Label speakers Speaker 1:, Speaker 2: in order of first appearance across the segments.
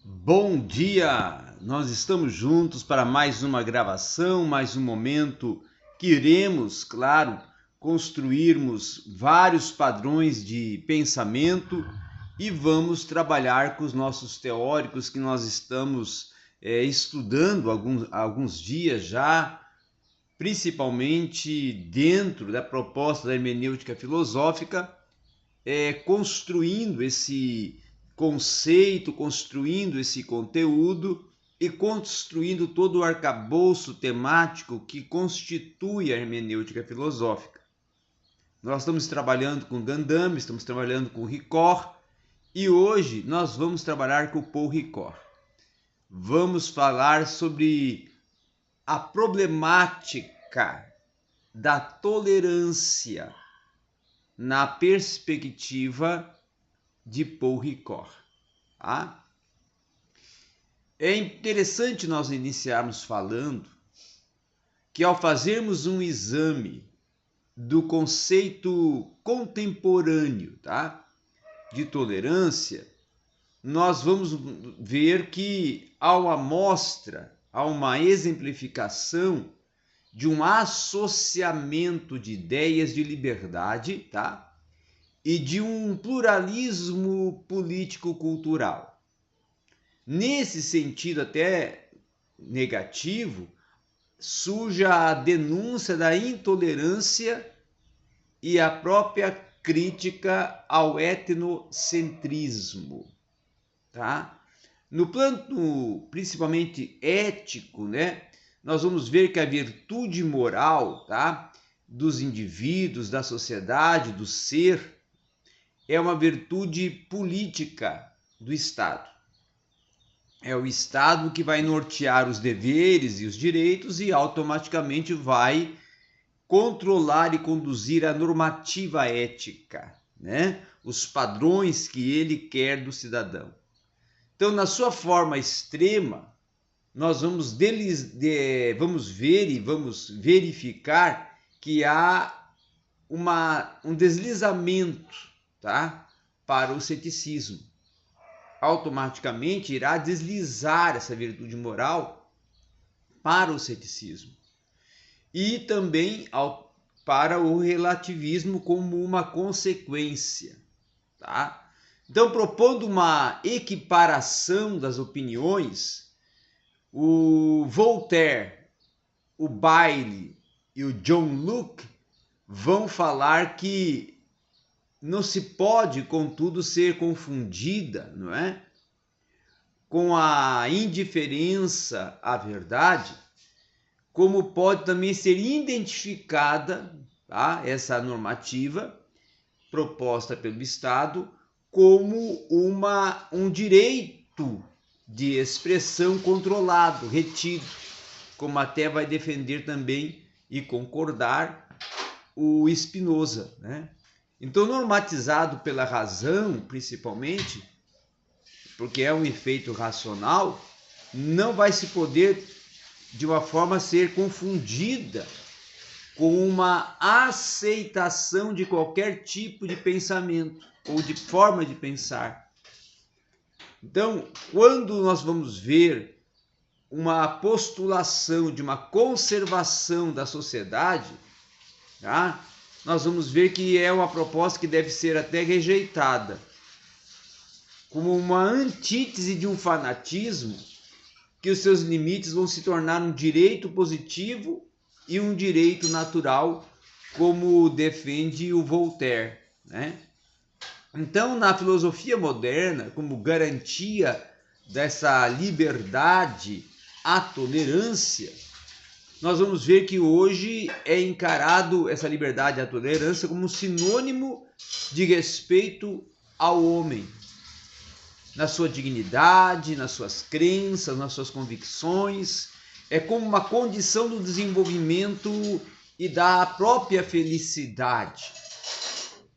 Speaker 1: Bom dia! Nós estamos juntos para mais uma gravação, mais um momento que iremos, claro, construirmos vários padrões de pensamento e vamos trabalhar com os nossos teóricos que nós estamos estudando há alguns dias já, principalmente dentro da proposta da hermenêutica filosófica, construindo esse conceito, construindo esse conteúdo e construindo todo o arcabouço temático que constitui a hermenêutica filosófica. Nós estamos trabalhando com Gundam, estamos trabalhando com Ricoeur e hoje nós vamos trabalhar com Paul Ricoeur. Vamos falar sobre a problemática da tolerância na perspectiva de Paul Ricoeur. Tá? É interessante nós iniciarmos falando que ao fazermos um exame do conceito contemporâneo, tá, de tolerância, nós vamos ver que há uma exemplificação de um associamento de ideias de liberdade, tá? E de um pluralismo político-cultural. Nesse sentido até negativo, surge a denúncia da intolerância e a própria crítica ao etnocentrismo. Tá? No plano principalmente ético, né, nós vamos ver que a virtude moral, tá, dos indivíduos, da sociedade, do ser, é uma virtude política do Estado. É o Estado que vai nortear os deveres e os direitos e automaticamente vai controlar e conduzir a normativa ética, né? Os padrões que ele quer do cidadão. Então, na sua forma extrema, nós vamos ver e vamos verificar que há um deslizamento, tá, para o ceticismo. Automaticamente irá deslizar essa virtude moral para o ceticismo. E também para o relativismo como uma consequência. Tá? Então, propondo uma equiparação das opiniões, o Voltaire, o Bailey e o John Locke vão falar que não se pode, contudo, ser confundida, não é, com a indiferença à verdade, como pode também ser identificada, tá, essa normativa proposta pelo Estado como um direito de expressão controlado, retido, como até vai defender também e concordar o Spinoza, né? Então, normatizado pela razão, principalmente, porque é um efeito racional, não vai se poder, de uma forma, ser confundida com uma aceitação de qualquer tipo de pensamento ou de forma de pensar. Então, quando nós vamos ver uma postulação de uma conservação da sociedade, tá? Nós vamos ver que é uma proposta que deve ser até rejeitada, como uma antítese de um fanatismo, que os seus limites vão se tornar um direito positivo e um direito natural, como defende o Voltaire, né? Então, na filosofia moderna, como garantia dessa liberdade à tolerância, nós vamos ver que hoje é encarado essa liberdade à tolerância como sinônimo de respeito ao homem, na sua dignidade, nas suas crenças, nas suas convicções. É como uma condição do desenvolvimento e da própria felicidade.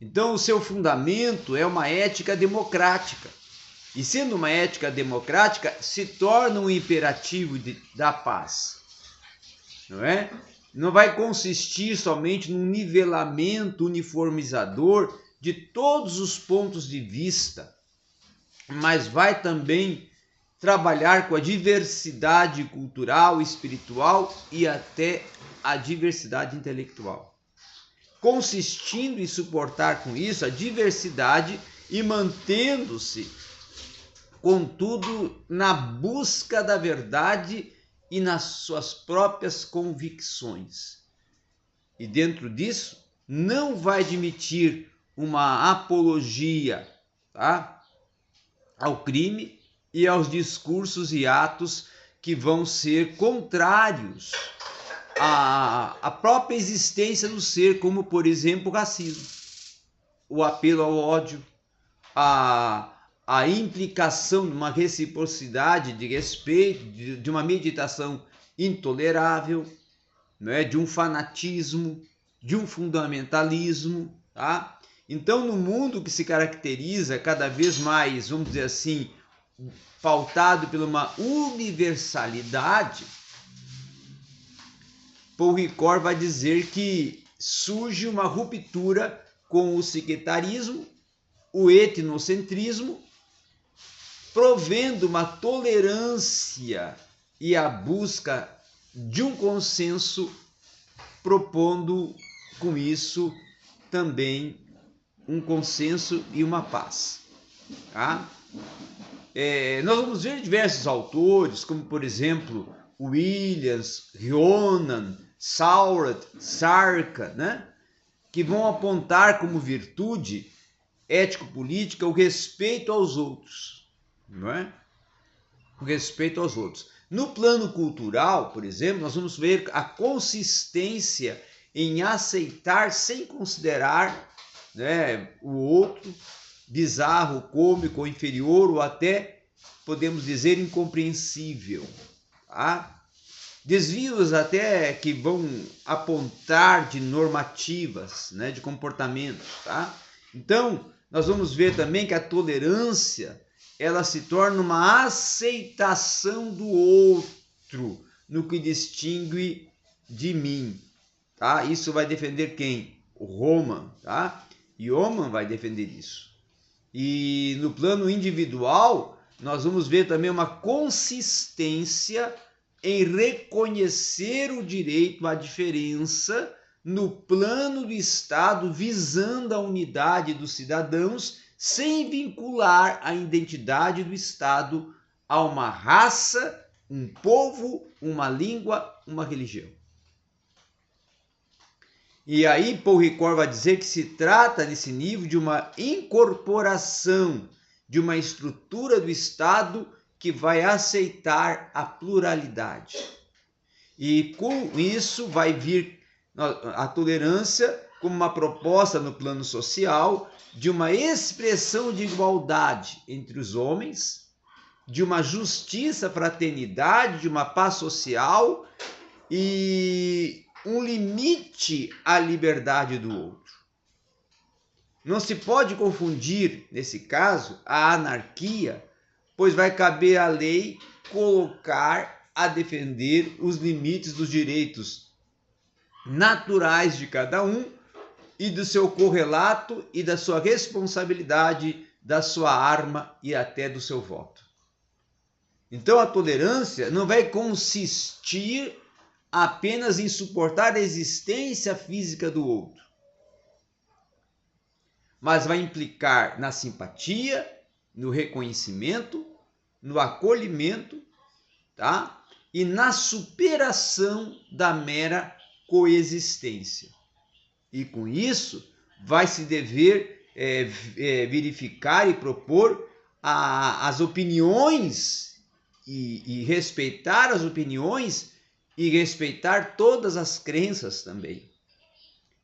Speaker 1: Então, o seu fundamento é uma ética democrática. E sendo uma ética democrática, se torna um imperativo da paz. Não é? Não vai consistir somente num nivelamento uniformizador de todos os pontos de vista, mas vai também trabalhar com a diversidade cultural, espiritual e até a diversidade intelectual, consistindo em suportar com isso a diversidade e mantendo-se, contudo, na busca da verdade e nas suas próprias convicções. E dentro disso, não vai admitir uma apologia, tá, ao crime e aos discursos e atos que vão ser contrários à própria existência do ser, como, por exemplo, o racismo, o apelo ao ódio, a implicação de uma reciprocidade de respeito, de uma meditação intolerável, né, de um fanatismo, de um fundamentalismo, tá? Então, no mundo que se caracteriza cada vez mais, vamos dizer assim, pautado por uma universalidade, Paul Ricoeur vai dizer que surge uma ruptura com o sectarismo, o etnocentrismo, provendo uma tolerância e a busca de um consenso, propondo com isso também um consenso e uma paz. Tá? Nós vamos ver diversos autores, como por exemplo Williams, Rionan, Saurat, Sarka, né? Que vão apontar como virtude ético-política o respeito aos outros, não é? O respeito aos outros. No plano cultural, por exemplo, nós vamos ver a consistência em aceitar sem considerar, né, o outro bizarro, cômico, inferior ou até, podemos dizer, incompreensível. Tá? Desvios até que vão apontar de normativas, né, de comportamentos. Tá? Então, nós vamos ver também que a tolerância ela se torna uma aceitação do outro no que distingue de mim. Tá? Isso vai defender quem? O Roman. Tá? E Roman vai defender isso. E no plano individual, nós vamos ver também uma consistência em reconhecer o direito à diferença no plano do Estado, visando a unidade dos cidadãos, sem vincular a identidade do Estado a uma raça, um povo, uma língua, uma religião. E aí Paul Ricoeur vai dizer que se trata nesse nível de uma incorporação de uma estrutura do Estado que vai aceitar a pluralidade. E com isso vai vir a tolerância como uma proposta no plano social de uma expressão de igualdade entre os homens, de uma justiça, fraternidade, de uma paz social e um limite à liberdade do outro. Não se pode confundir, nesse caso, a anarquia, pois vai caber à lei colocar a defender os limites dos direitos naturais de cada um e do seu correlato e da sua responsabilidade, da sua arma e até do seu voto. Então a tolerância não vai consistir apenas em suportar a existência física do outro, mas vai implicar na simpatia, no reconhecimento, no acolhimento, tá? E na superação da mera coexistência. E com isso vai se dever verificar e propor as opiniões e respeitar as opiniões e respeitar todas as crenças também.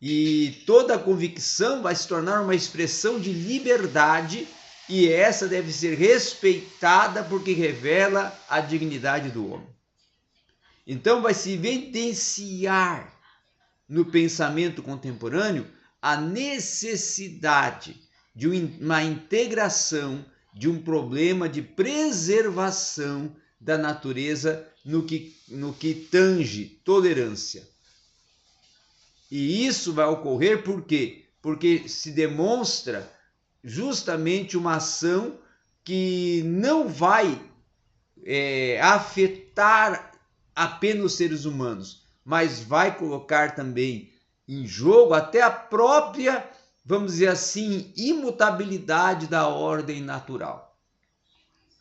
Speaker 1: E toda a convicção vai se tornar uma expressão de liberdade e essa deve ser respeitada porque revela a dignidade do homem. Então vai se evidenciar no pensamento contemporâneo a necessidade de uma integração de um problema de preservação da natureza no que tange tolerância. E isso vai ocorrer por quê? Porque se demonstra justamente uma ação que não vai afetar apenas os seres humanos, mas vai colocar também em jogo até a própria, vamos dizer assim, imutabilidade da ordem natural.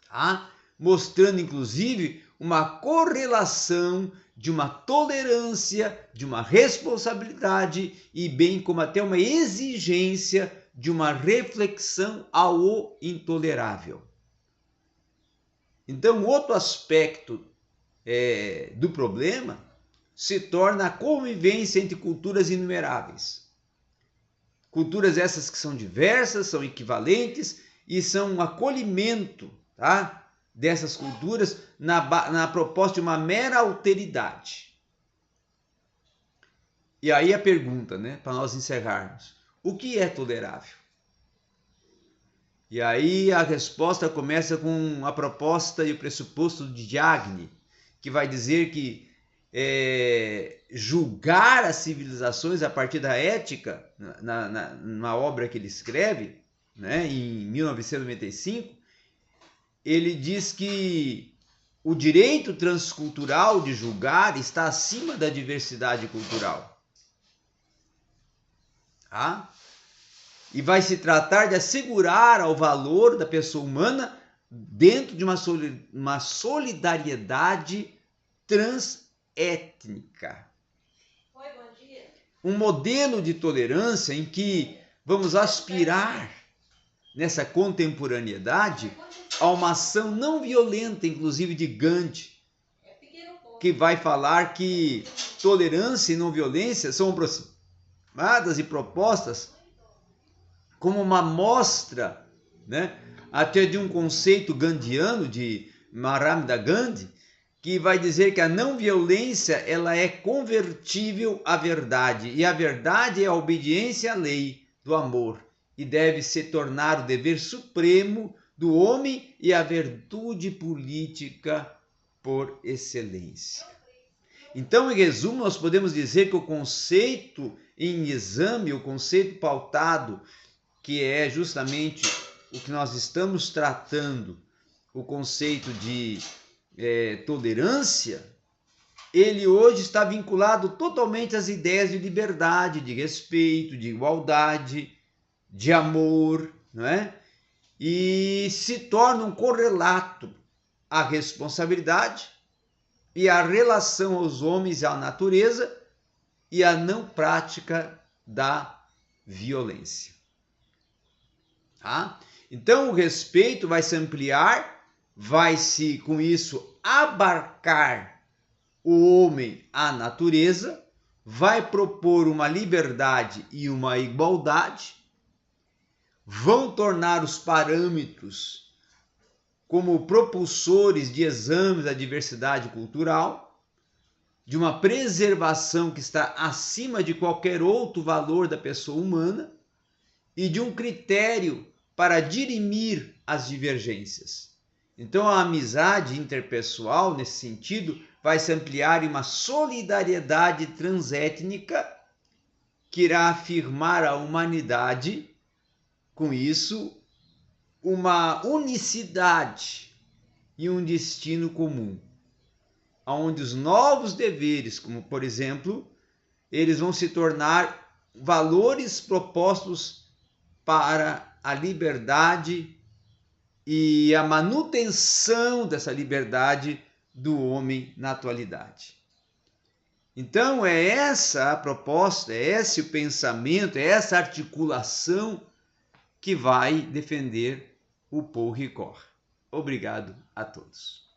Speaker 1: Tá? Mostrando, inclusive, uma correlação de uma tolerância, de uma responsabilidade e bem como até uma exigência de uma reflexão ao intolerável. Então, outro aspecto do problema se torna a convivência entre culturas inumeráveis. Culturas essas que são diversas, são equivalentes e são um acolhimento, tá, dessas culturas na proposta de uma mera alteridade. E aí a pergunta, né, para nós encerrarmos: o que é tolerável? E aí a resposta começa com a proposta e o pressuposto de Diagne, que vai dizer que julgar as civilizações a partir da ética, na obra que ele escreve, né, em 1995, ele diz que o direito transcultural de julgar está acima da diversidade cultural. Tá? E vai se tratar de assegurar ao valor da pessoa humana dentro de uma solidariedade transétnica.
Speaker 2: Oi, bom dia.
Speaker 1: Um modelo de tolerância em que vamos aspirar nessa contemporaneidade a uma ação não violenta, inclusive de Gandhi, que vai falar que tolerância e não violência são aproximadas e propostas como uma mostra, né, até de um conceito gandhiano de Mahatma Gandhi, que vai dizer que a não violência ela é convertível à verdade, e a verdade é a obediência à lei do amor, e deve se tornar o dever supremo do homem e a virtude política por excelência. Então, em resumo, nós podemos dizer que o conceito em exame, o conceito pautado, que é justamente o que nós estamos tratando, o conceito de tolerância, ele hoje está vinculado totalmente às ideias de liberdade, de respeito, de igualdade, de amor, não é? E se torna um correlato à responsabilidade e à relação aos homens e à natureza e à não prática da violência. Tá? Então o respeito vai se ampliar, vai se com isso abarcar o homem à natureza, vai propor uma liberdade e uma igualdade, vão tornar os parâmetros como propulsores de exames da diversidade cultural, de uma preservação que está acima de qualquer outro valor da pessoa humana e de um critério para dirimir as divergências. Então a amizade interpessoal, nesse sentido, vai se ampliar em uma solidariedade transétnica que irá afirmar a humanidade, com isso, uma unicidade e um destino comum, onde os novos deveres, como por exemplo, eles vão se tornar valores propostos para a liberdade e a manutenção dessa liberdade do homem na atualidade. Então é essa a proposta, é esse o pensamento, é essa articulação que vai defender o Paul Ricoeur. Obrigado a todos.